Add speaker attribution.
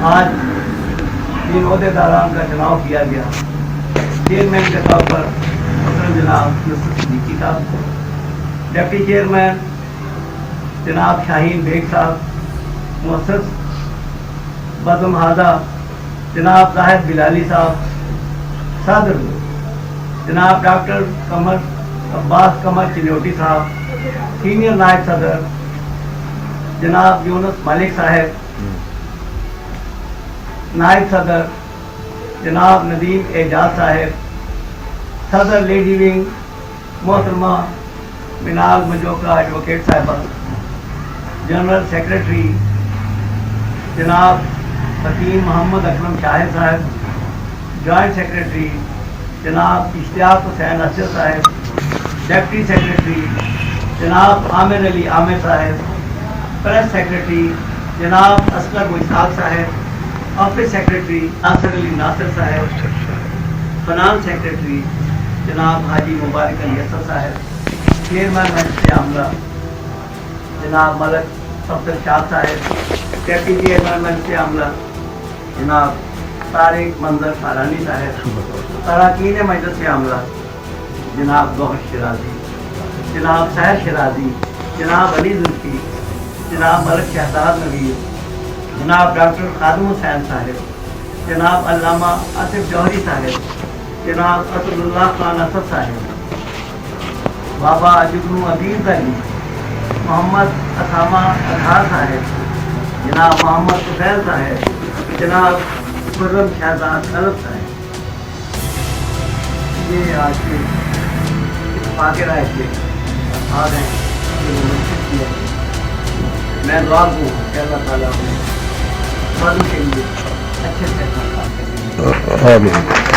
Speaker 1: آج 3 عہدیداران کا چناؤ کیا گیا۔ چیئرمین کے طور پر محترم جناب یوسف صدیقی صاحب، ڈپٹی چیئرمین جناب شاہین بیگ صاحب، مؤسس بزم ہادہ جناب زاہد بلالی صاحب، صدر جناب ڈاکٹر قمر عباس قمر چنوٹی صاحب، سینئر نائب صدر جناب یونس ملک صاحب، نائب صدر جناب ندیم اعجاز صاحب، صدر لیڈی ونگ محترمہ منال مجوکا ایڈوکیٹ صاحبہ، جنرل سیکریٹری جناب حکیم محمد اکرم شاہد صاحب، جوائنٹ سیکریٹری جناب اشتیاق حسین اسد صاحب، ڈپٹی سیکریٹری جناب عامر علی عامر صاحب، پریس سیکریٹری جناب اصغر مشتاق صاحب، آفس سیکریٹری ناصر علی ناصر صاحب، فنانس سیکریٹری جناب حاجی مبارک علی اسد صاحب، چیئرمین مجلس عاملہ جناب ملک صفدر شاہ صاحب، ڈپٹی چیئرمین مجلس عاملہ جناب طارق منظر فارانی صاحب، اراکین مجلس عاملہ جناب گوہر شرازی، جناب سحر شرازی، جناب علی ذوالفی، جناب ملک شہزاد نویر، جناب ڈاکٹر خادم حسین صاحب، جناب علامہ آصف جوہری صاحب، جناب اسد اللہ خان اسد صاحب، بابا جگنو عزیز علی، محمد اسامہ اطہار صاحب، جناب محمد طفیل صاحب، جناب خرم شہزاد طلب صاحب۔ یہ آج کے اتفاق رائے سے آ گئے ہیں۔ میں دعا کو کہ اللہ تعالیٰ بدل کے لیے اچھے سے کام کریں۔